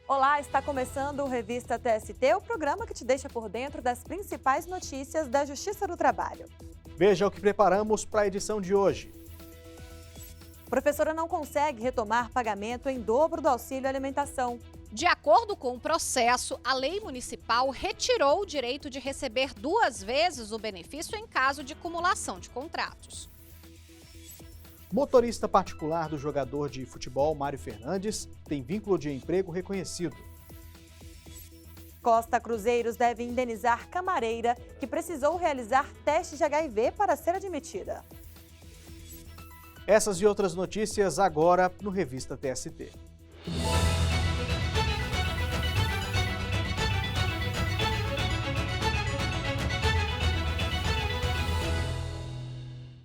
Olá, está começando o Revista TST, o programa que te deixa por dentro das principais notícias da Justiça do Trabalho. Veja o que preparamos para a edição de hoje. Professora não consegue retomar pagamento em dobro do auxílio alimentação. De acordo com o processo, a lei municipal retirou o direito de receber 2 vezes o benefício em caso de cumulação de contratos. Motorista particular do jogador de futebol Mário Fernandes tem vínculo de emprego reconhecido. Costa Cruzeiros deve indenizar camareira que precisou realizar teste de HIV para ser admitida. Essas e outras notícias agora no Revista TST.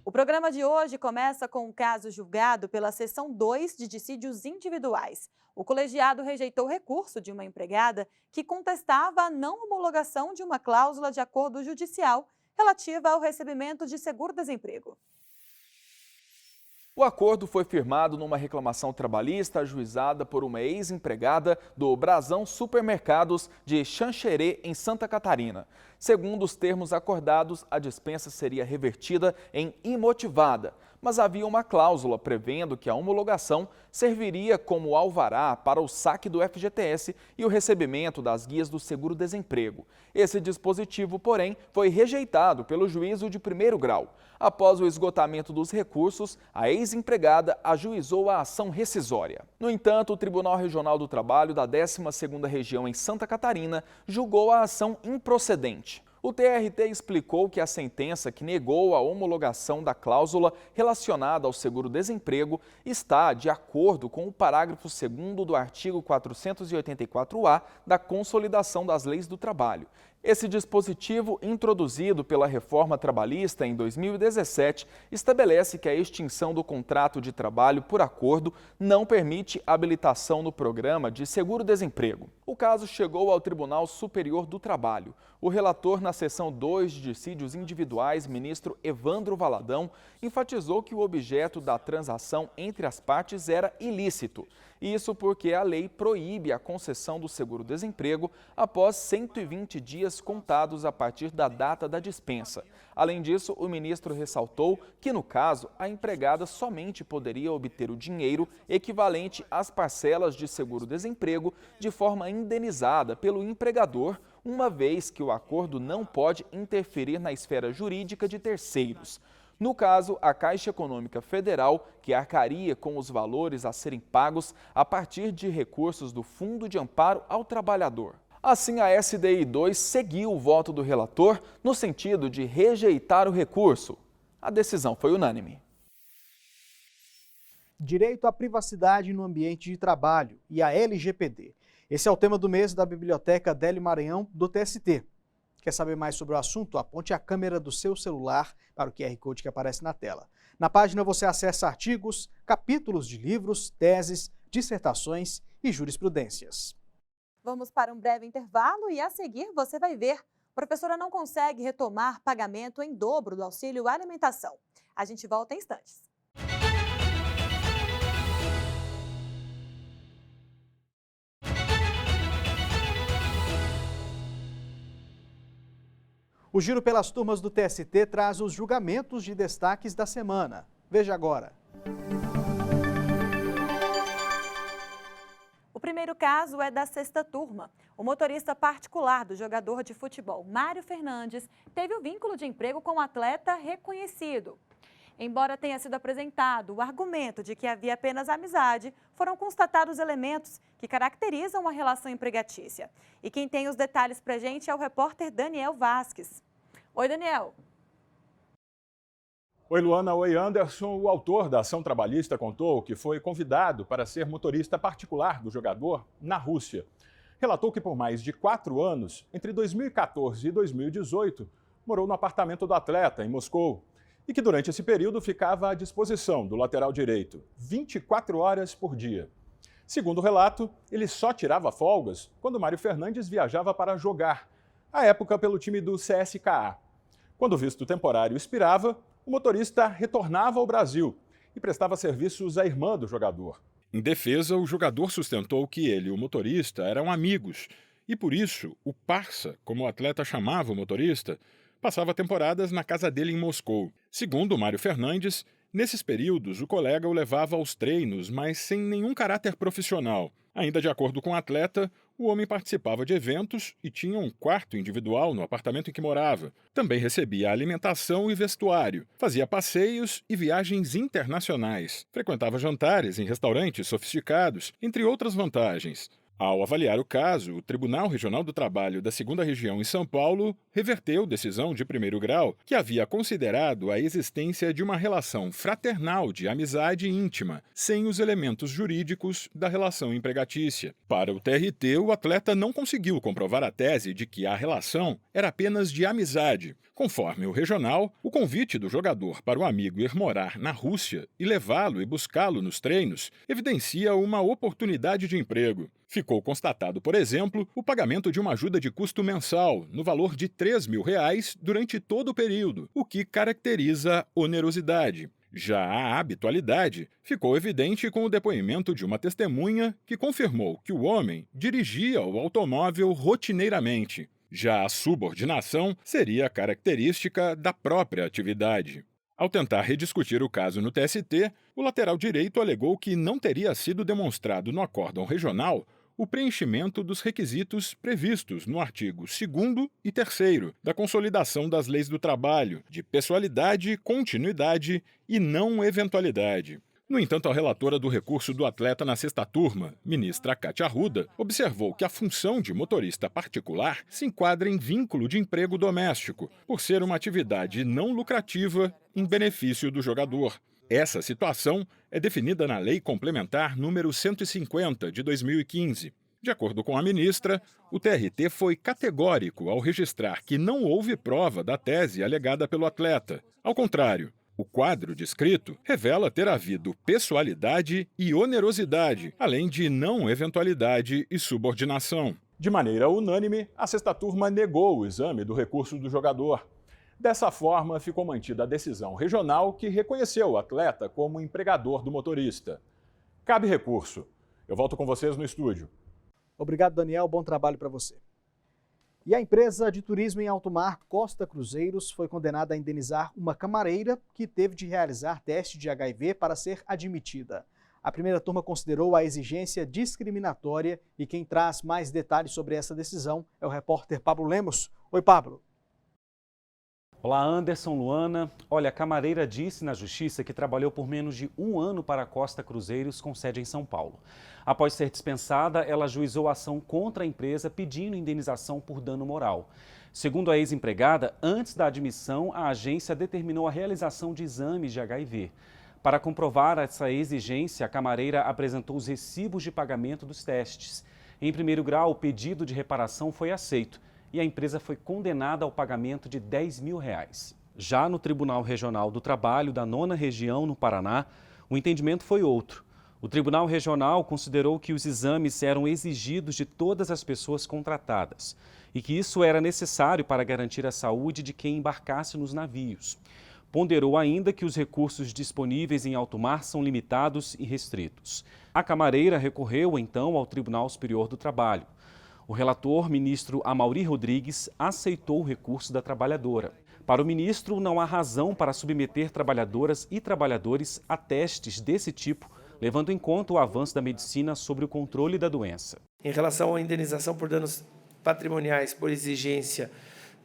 O programa de hoje começa com um caso julgado pela Seção 2 de Dissídios Individuais. O colegiado rejeitou o recurso de uma empregada que contestava a não homologação de uma cláusula de acordo judicial relativa ao recebimento de seguro-desemprego. O acordo foi firmado numa reclamação trabalhista ajuizada por uma ex-empregada do Brasão Supermercados de Xanxerê, em Santa Catarina. Segundo os termos acordados, a dispensa seria revertida em imotivada, mas havia uma cláusula prevendo que a homologação serviria como alvará para o saque do FGTS e o recebimento das guias do seguro-desemprego. Esse dispositivo, porém, foi rejeitado pelo juízo de primeiro grau. Após o esgotamento dos recursos, a ex-empregada ajuizou a ação rescisória. No entanto, o Tribunal Regional do Trabalho da 12ª Região em Santa Catarina julgou a ação improcedente. O TRT explicou que a sentença que negou a homologação da cláusula relacionada ao seguro-desemprego está de acordo com o parágrafo 2º do artigo 484-A da Consolidação das Leis do Trabalho. Esse dispositivo, introduzido pela reforma trabalhista em 2017, estabelece que a extinção do contrato de trabalho por acordo não permite habilitação no programa de seguro-desemprego. O caso chegou ao Tribunal Superior do Trabalho. O relator na seção 2 de dissídios individuais, ministro Evandro Valadão, enfatizou que o objeto da transação entre as partes era ilícito. Isso porque a lei proíbe a concessão do seguro-desemprego após 120 dias contados a partir da data da dispensa. Além disso, o ministro ressaltou que, no caso, a empregada somente poderia obter o dinheiro equivalente às parcelas de seguro-desemprego de forma indenizada pelo empregador, uma vez que o acordo não pode interferir na esfera jurídica de terceiros. No caso, a Caixa Econômica Federal, que arcaria com os valores a serem pagos a partir de recursos do Fundo de Amparo ao Trabalhador. Assim, a SDI 2 seguiu o voto do relator no sentido de rejeitar o recurso. A decisão foi unânime. Direito à privacidade no ambiente de trabalho e a LGPD. Esse é o tema do mês da Biblioteca Délio Maranhão do TST. Quer saber mais sobre o assunto? Aponte a câmera do seu celular para o QR Code que aparece na tela. Na página você acessa artigos, capítulos de livros, teses, dissertações e jurisprudências. Vamos para um breve intervalo e a seguir você vai ver: professora não consegue retomar pagamento em dobro do auxílio alimentação. A gente volta em instantes. O giro pelas turmas do TST traz os julgamentos de destaques da semana. Veja agora. O primeiro caso é da sexta turma. O motorista particular do jogador de futebol Mário Fernandes teve o vínculo de emprego com um atleta reconhecido. Embora tenha sido apresentado o argumento de que havia apenas amizade, foram constatados elementos que caracterizam a relação empregatícia. E quem tem os detalhes pra gente é o repórter Daniel Vasques. Oi, Daniel. Oi, Luana. Oi, Anderson. O autor da ação trabalhista contou que foi convidado para ser motorista particular do jogador na Rússia. Relatou que por mais de 4 anos, entre 2014 e 2018, morou no apartamento do atleta, em Moscou, e que durante esse período ficava à disposição do lateral direito, 24 horas por dia. Segundo o relato, ele só tirava folgas quando Mário Fernandes viajava para jogar, à época pelo time do CSKA. Quando o visto temporário expirava, o motorista retornava ao Brasil e prestava serviços à irmã do jogador. Em defesa, o jogador sustentou que ele e o motorista eram amigos e, por isso, o parça, como o atleta chamava o motorista, passava temporadas na casa dele em Moscou. Segundo Mário Fernandes, nesses períodos o colega o levava aos treinos, mas sem nenhum caráter profissional. Ainda de acordo com o atleta, o homem participava de eventos e tinha um quarto individual no apartamento em que morava. Também recebia alimentação e vestuário, fazia passeios e viagens internacionais, frequentava jantares em restaurantes sofisticados, entre outras vantagens. Ao avaliar o caso, o Tribunal Regional do Trabalho da 2ª Região em São Paulo reverteu decisão de primeiro grau que havia considerado a existência de uma relação fraternal de amizade íntima, sem os elementos jurídicos da relação empregatícia. Para o TRT, o atleta não conseguiu comprovar a tese de que a relação era apenas de amizade. Conforme o regional, o convite do jogador para o amigo ir morar na Rússia e levá-lo e buscá-lo nos treinos evidencia uma oportunidade de emprego. Ficou constatado, por exemplo, o pagamento de uma ajuda de custo mensal, no valor de R$3.000 durante todo o período, o que caracteriza onerosidade. Já a habitualidade ficou evidente com o depoimento de uma testemunha que confirmou que o homem dirigia o automóvel rotineiramente. Já a subordinação seria característica da própria atividade. Ao tentar rediscutir o caso no TST, o lateral direito alegou que não teria sido demonstrado no acórdão regional o preenchimento dos requisitos previstos no artigo 2º e 3º da Consolidação das Leis do Trabalho, de pessoalidade, continuidade e não eventualidade. No entanto, a relatora do recurso do atleta na 6ª turma, ministra Cátia Arruda, observou que a função de motorista particular se enquadra em vínculo de emprego doméstico, por ser uma atividade não lucrativa em benefício do jogador. Essa situação é definida na Lei Complementar número 150, de 2015. De acordo com a ministra, o TRT foi categórico ao registrar que não houve prova da tese alegada pelo atleta. Ao contrário, o quadro descrito revela ter havido pessoalidade e onerosidade, além de não eventualidade e subordinação. De maneira unânime, a 6ª turma negou o exame do recurso do jogador. Dessa forma, ficou mantida a decisão regional que reconheceu o atleta como empregador do motorista. Cabe recurso. Eu volto com vocês no estúdio. Obrigado, Daniel. Bom trabalho para você. E a empresa de turismo em alto mar Costa Cruzeiros foi condenada a indenizar uma camareira que teve de realizar teste de HIV para ser admitida. A primeira turma considerou a exigência discriminatória e quem traz mais detalhes sobre essa decisão é o repórter Pablo Lemos. Oi, Pablo. Olá, Anderson, Luana. Olha, a camareira disse na Justiça que trabalhou por menos de 1 ano para a Costa Cruzeiros, com sede em São Paulo. Após ser dispensada, ela ajuizou a ação contra a empresa pedindo indenização por dano moral. Segundo a ex-empregada, antes da admissão, a agência determinou a realização de exames de HIV. Para comprovar essa exigência, a camareira apresentou os recibos de pagamento dos testes. Em primeiro grau, o pedido de reparação foi aceito e a empresa foi condenada ao pagamento de R$10.000. Já no Tribunal Regional do Trabalho da 9ª Região, no Paraná, o entendimento foi outro. O Tribunal Regional considerou que os exames eram exigidos de todas as pessoas contratadas e que isso era necessário para garantir a saúde de quem embarcasse nos navios. Ponderou ainda que os recursos disponíveis em alto mar são limitados e restritos. A camareira recorreu, então, ao Tribunal Superior do Trabalho. O relator, ministro Amaury Rodrigues, aceitou o recurso da trabalhadora. Para o ministro, não há razão para submeter trabalhadoras e trabalhadores a testes desse tipo, levando em conta o avanço da medicina sobre o controle da doença. Em relação à indenização por danos patrimoniais por exigência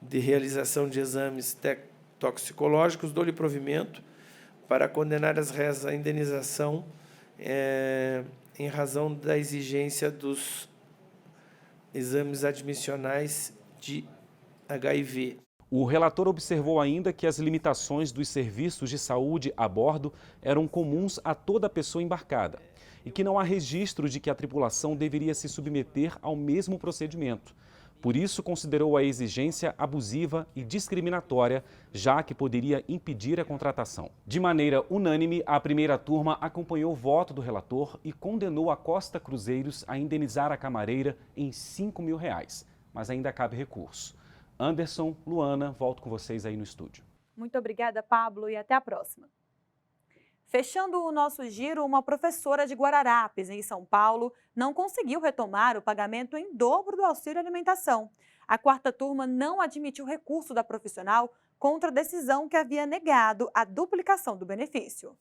de realização de exames toxicológicos, dou-lhe provimento para condenar as réis à indenização em razão da exigência dos exames admissionais de HIV. O relator observou ainda que as limitações dos serviços de saúde a bordo eram comuns a toda pessoa embarcada e que não há registro de que a tripulação deveria se submeter ao mesmo procedimento. Por isso, considerou a exigência abusiva e discriminatória, já que poderia impedir a contratação. De maneira unânime, a primeira turma acompanhou o voto do relator e condenou a Costa Cruzeiros a indenizar a camareira em R$5.000, mas ainda cabe recurso. Anderson, Luana, volto com vocês aí no estúdio. Muito obrigada, Pablo, e até a próxima. Fechando o nosso giro, uma professora de Guararapes, em São Paulo, não conseguiu retomar o pagamento em dobro do auxílio alimentação. A quarta turma não admitiu recurso da profissional contra a decisão que havia negado a duplicação do benefício.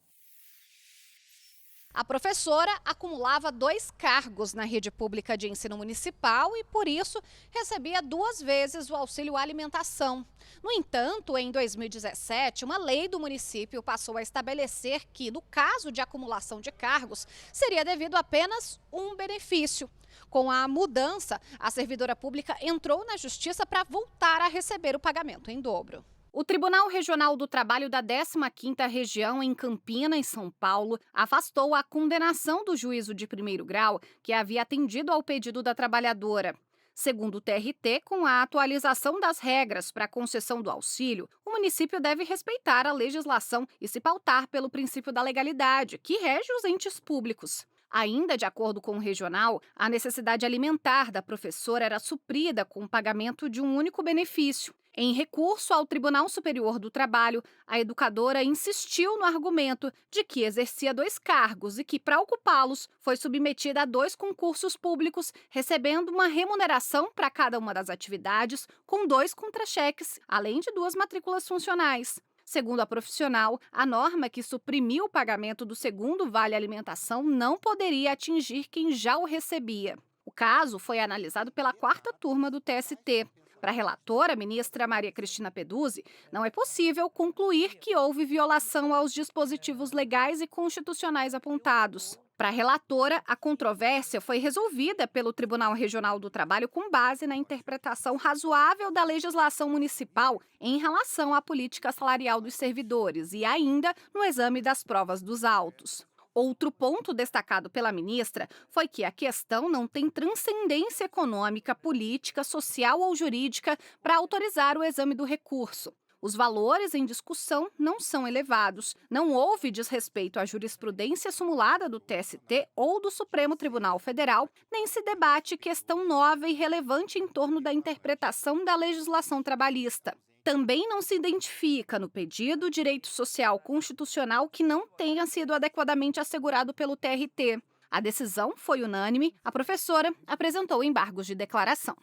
A professora acumulava 2 cargos na rede pública de ensino municipal e, por isso, recebia 2 vezes o auxílio alimentação. No entanto, em 2017, uma lei do município passou a estabelecer que, no caso de acumulação de cargos, seria devido apenas um benefício. Com a mudança, a servidora pública entrou na justiça para voltar a receber o pagamento em dobro. O Tribunal Regional do Trabalho da 15ª Região, em Campinas, São Paulo, afastou a condenação do juízo de primeiro grau que havia atendido ao pedido da trabalhadora. Segundo o TRT, com a atualização das regras para a concessão do auxílio, o município deve respeitar a legislação e se pautar pelo princípio da legalidade, que rege os entes públicos. Ainda de acordo com o regional, a necessidade alimentar da professora era suprida com o pagamento de um único benefício. Em recurso ao Tribunal Superior do Trabalho, a educadora insistiu no argumento de que exercia 2 cargos e que, para ocupá-los, foi submetida a 2 concursos públicos, recebendo uma remuneração para cada uma das atividades, com 2 contra-cheques, além de 2 matrículas funcionais. Segundo a profissional, a norma que suprimiu o pagamento do segundo vale-alimentação não poderia atingir quem já o recebia. O caso foi analisado pela 4ª turma do TST. Para a relatora, a ministra Maria Cristina Peduzzi, não é possível concluir que houve violação aos dispositivos legais e constitucionais apontados. Para a relatora, a controvérsia foi resolvida pelo Tribunal Regional do Trabalho com base na interpretação razoável da legislação municipal em relação à política salarial dos servidores e ainda no exame das provas dos autos. Outro ponto destacado pela ministra foi que a questão não tem transcendência econômica, política, social ou jurídica para autorizar o exame do recurso. Os valores em discussão não são elevados, não houve desrespeito à jurisprudência sumulada do TST ou do Supremo Tribunal Federal, nem se debate questão nova e relevante em torno da interpretação da legislação trabalhista. Também não se identifica no pedido direito social constitucional que não tenha sido adequadamente assegurado pelo TRT. A decisão foi unânime. A professora apresentou embargos de declaração.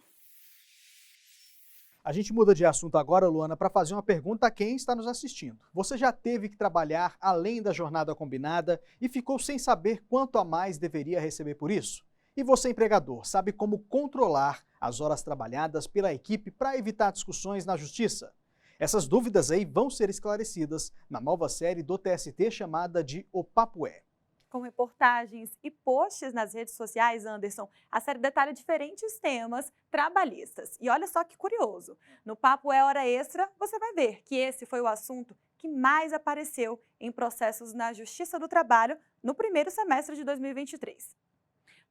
A gente muda de assunto agora, Luana, para fazer uma pergunta a quem está nos assistindo. Você já teve que trabalhar além da jornada combinada e ficou sem saber quanto a mais deveria receber por isso? E você, empregador, sabe como controlar as horas trabalhadas pela equipe para evitar discussões na justiça? Essas dúvidas aí vão ser esclarecidas na nova série do TST chamada de O Papo É. Com reportagens e posts nas redes sociais, Anderson, a série detalha diferentes temas trabalhistas. E olha só que curioso, no Papo É Hora Extra, você vai ver que esse foi o assunto que mais apareceu em processos na Justiça do Trabalho no primeiro semestre de 2023.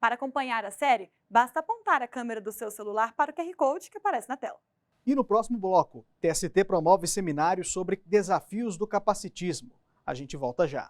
Para acompanhar a série, basta apontar a câmera do seu celular para o QR Code que aparece na tela. E no próximo bloco, TST promove seminário sobre desafios do capacitismo. A gente volta já.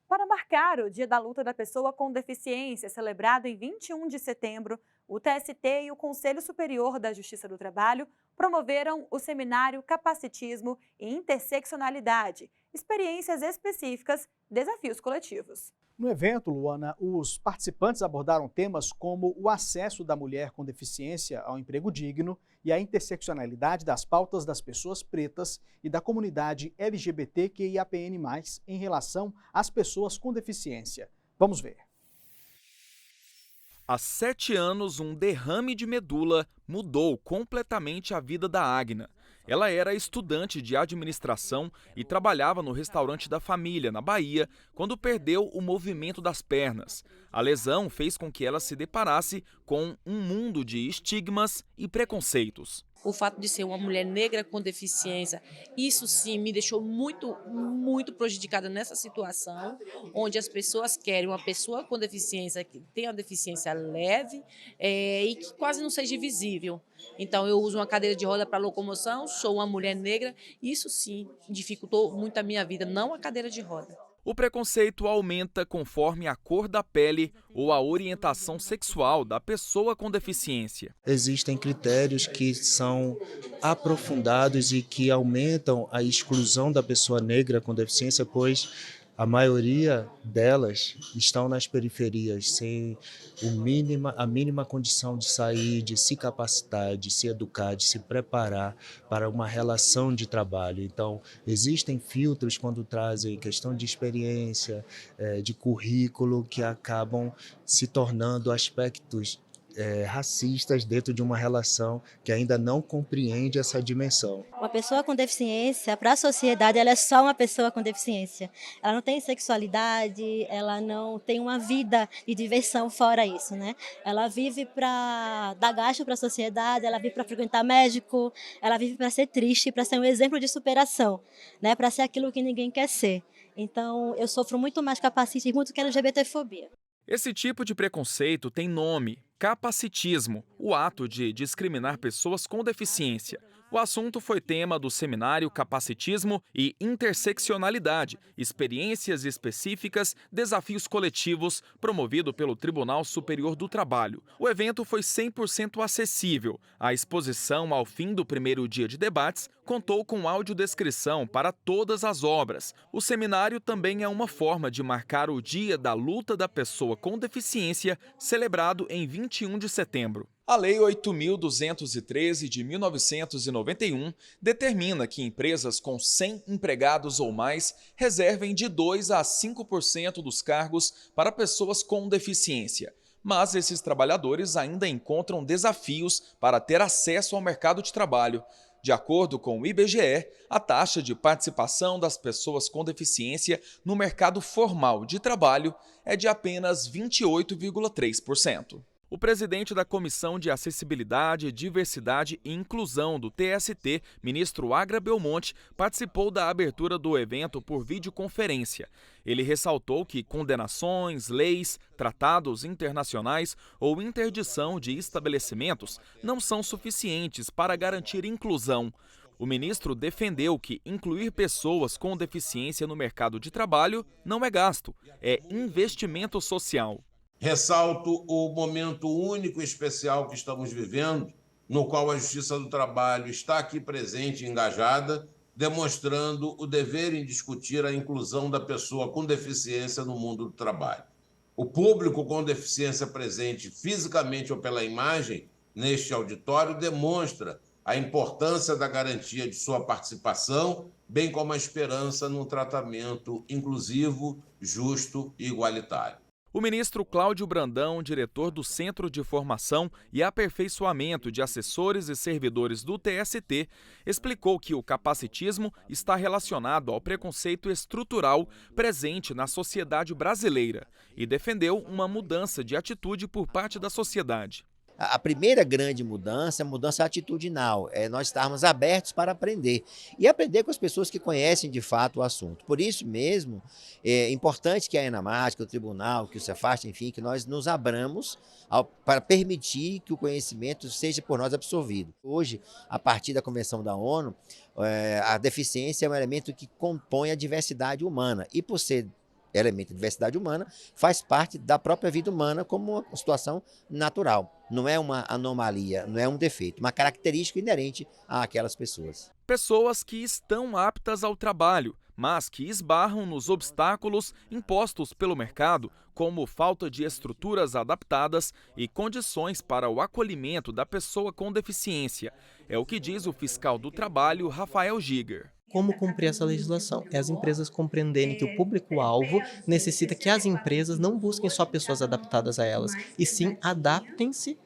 Para marcar o Dia da Luta da Pessoa com Deficiência, celebrado em 21 de setembro, o TST e o Conselho Superior da Justiça do Trabalho promoveram o seminário Capacitismo e Interseccionalidade, experiências específicas, desafios coletivos. No evento, Luana, os participantes abordaram temas como o acesso da mulher com deficiência ao emprego digno e a interseccionalidade das pautas das pessoas pretas e da comunidade LGBTQIAPN+, em relação às pessoas com deficiência. Vamos ver. Há 7 anos, um derrame de medula mudou completamente a vida da Agna. Ela era estudante de administração e trabalhava no restaurante da família, na Bahia, quando perdeu o movimento das pernas. A lesão fez com que ela se deparasse com um mundo de estigmas e preconceitos. O fato de ser uma mulher negra com deficiência, isso sim me deixou muito prejudicada nessa situação, onde as pessoas querem uma pessoa com deficiência que tenha uma deficiência leve e que quase não seja visível. Então eu uso uma cadeira de roda para locomoção, sou uma mulher negra, isso sim dificultou muito a minha vida, não a cadeira de roda. O preconceito aumenta conforme a cor da pele ou a orientação sexual da pessoa com deficiência. Existem critérios que são aprofundados e que aumentam a exclusão da pessoa negra com deficiência, pois a maioria delas estão nas periferias, sem a mínima condição de sair, de se capacitar, de se educar, de se preparar para uma relação de trabalho. Então, existem filtros quando trazem questão de experiência, de currículo, que acabam se tornando aspectos racistas dentro de uma relação que ainda não compreende essa dimensão. Uma pessoa com deficiência, para a sociedade, ela é só uma pessoa com deficiência. Ela não tem sexualidade, ela não tem uma vida de diversão fora isso, né? Ela vive para dar gasto para a sociedade, ela vive para frequentar médico, ela vive para ser triste, para ser um exemplo de superação, né? Para ser aquilo que ninguém quer ser. Então, eu sofro muito mais capacitismo do que LGBTfobia. Esse tipo de preconceito tem nome: capacitismo, o ato de discriminar pessoas com deficiência. O assunto foi tema do seminário Capacitismo e Interseccionalidade, Experiências Específicas, Desafios Coletivos, promovido pelo Tribunal Superior do Trabalho. O evento foi 100% acessível. A exposição, ao fim do primeiro dia de debates, contou com audiodescrição para todas as obras. O seminário também é uma forma de marcar o Dia da Luta da Pessoa com Deficiência, celebrado em 21 de setembro. A Lei 8.213 de 1991 determina que empresas com 100 empregados ou mais reservem de 2 a 5% dos cargos para pessoas com deficiência. Mas esses trabalhadores ainda encontram desafios para ter acesso ao mercado de trabalho. De acordo com o IBGE, a taxa de participação das pessoas com deficiência no mercado formal de trabalho é de apenas 28,3%. O presidente da Comissão de Acessibilidade, Diversidade e Inclusão do TST, ministro Agra Belmonte, participou da abertura do evento por videoconferência. Ele ressaltou que condenações, leis, tratados internacionais ou interdição de estabelecimentos não são suficientes para garantir inclusão. O ministro defendeu que incluir pessoas com deficiência no mercado de trabalho não é gasto, é investimento social. Ressalto o momento único e especial que estamos vivendo, no qual a Justiça do Trabalho está aqui presente e engajada, demonstrando o dever em discutir a inclusão da pessoa com deficiência no mundo do trabalho. O público com deficiência presente fisicamente ou pela imagem neste auditório demonstra a importância da garantia de sua participação, bem como a esperança num tratamento inclusivo, justo e igualitário. O ministro Cláudio Brandão, diretor do Centro de Formação e Aperfeiçoamento de Assessores e Servidores do TST, explicou que o capacitismo está relacionado ao preconceito estrutural presente na sociedade brasileira e defendeu uma mudança de atitude por parte da sociedade. A primeira grande mudança é a mudança atitudinal, é nós estarmos abertos para aprender e aprender com as pessoas que conhecem de fato o assunto. Por isso mesmo, é importante que a ENAMAT, que o Tribunal, que o Cefaz, enfim, que nós nos abramos para permitir que o conhecimento seja por nós absorvido. Hoje, a partir da Convenção da ONU, a deficiência é um elemento que compõe a diversidade humana e, por ser elemento de diversidade humana, faz parte da própria vida humana como uma situação natural. Não é uma anomalia, não é um defeito, uma característica inerente àquelas pessoas. Pessoas que estão aptas ao trabalho, mas que esbarram nos obstáculos impostos pelo mercado, como falta de estruturas adaptadas e condições para o acolhimento da pessoa com deficiência. É o que diz o fiscal do trabalho, Rafael Giger. Como cumprir essa legislação? É as empresas compreenderem que o público-alvo necessita que as empresas não busquem só pessoas adaptadas a elas, e sim adaptem-se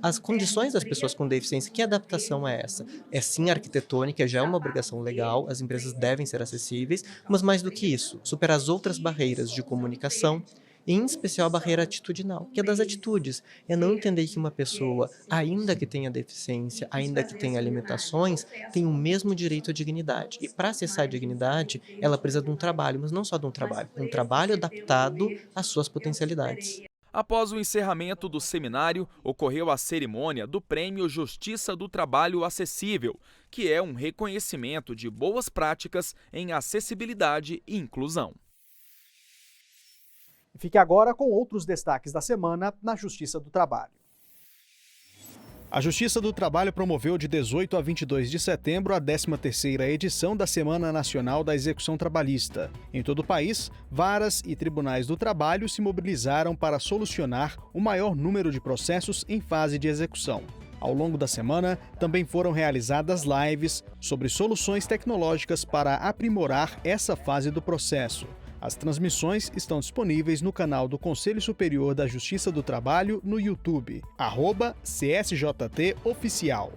às condições das pessoas com deficiência. Que adaptação é essa? É sim arquitetônica, já é uma obrigação legal, as empresas devem ser acessíveis, mas mais do que isso, superar as outras barreiras de comunicação, em especial a barreira atitudinal, que é das atitudes. É não entender que uma pessoa, ainda que tenha deficiência, ainda que tenha limitações, tem o mesmo direito à dignidade. E para acessar a dignidade, ela precisa de um trabalho, mas não só de um trabalho adaptado às suas potencialidades. Após o encerramento do seminário, ocorreu a cerimônia do Prêmio Justiça do Trabalho Acessível, que é um reconhecimento de boas práticas em acessibilidade e inclusão. Fique agora com outros destaques da semana na Justiça do Trabalho. A Justiça do Trabalho promoveu de 18 a 22 de setembro a 13ª edição da Semana Nacional da Execução Trabalhista. Em todo o país, varas e tribunais do trabalho se mobilizaram para solucionar o maior número de processos em fase de execução. Ao longo da semana, também foram realizadas lives sobre soluções tecnológicas para aprimorar essa fase do processo. As transmissões estão disponíveis no canal do Conselho Superior da Justiça do Trabalho no YouTube, @CSJT-Oficial.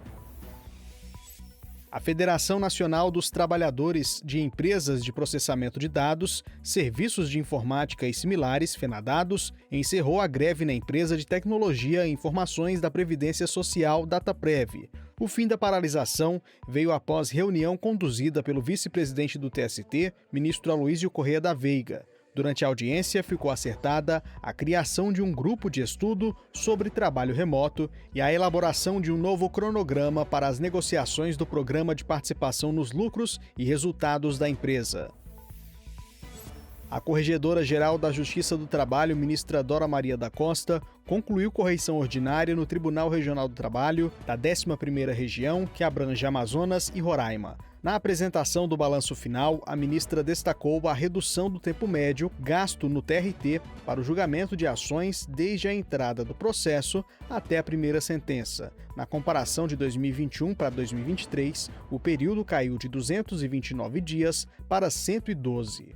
A Federação Nacional dos Trabalhadores de Empresas de Processamento de Dados, Serviços de Informática e Similares, FENADADOS, encerrou a greve na empresa de tecnologia e informações da Previdência Social, Dataprev. O fim da paralisação veio após reunião conduzida pelo vice-presidente do TST, ministro Aloísio Corrêa da Veiga. Durante a audiência, ficou acertada a criação de um grupo de estudo sobre trabalho remoto e a elaboração de um novo cronograma para as negociações do Programa de Participação nos Lucros e Resultados da empresa. A Corregedora-Geral da Justiça do Trabalho, ministra Dora Maria da Costa, concluiu correição ordinária no Tribunal Regional do Trabalho da 11ª Região, que abrange Amazonas e Roraima. Na apresentação do balanço final, a ministra destacou a redução do tempo médio gasto no TRT para o julgamento de ações desde a entrada do processo até a primeira sentença. Na comparação de 2021 para 2023, o período caiu de 229 dias para 112.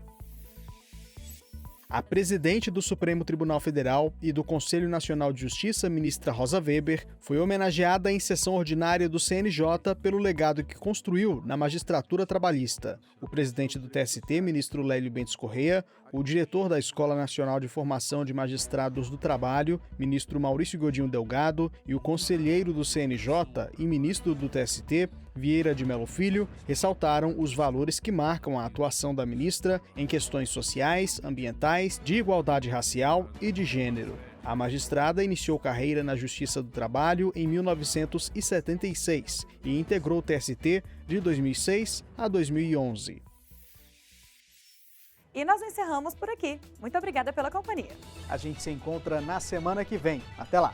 A presidente do Supremo Tribunal Federal e do Conselho Nacional de Justiça, ministra Rosa Weber, foi homenageada em sessão ordinária do CNJ pelo legado que construiu na magistratura trabalhista. O presidente do TST, ministro Lélio Bentes Corrêa, o diretor da Escola Nacional de Formação de Magistrados do Trabalho, ministro Maurício Godinho Delgado, e o conselheiro do CNJ e ministro do TST, Vieira de Melo Filho, ressaltaram os valores que marcam a atuação da ministra em questões sociais, ambientais, de igualdade racial e de gênero. A magistrada iniciou carreira na Justiça do Trabalho em 1976 e integrou o TST de 2006 a 2011. E nós encerramos por aqui. Muito obrigada pela companhia. A gente se encontra na semana que vem. Até lá!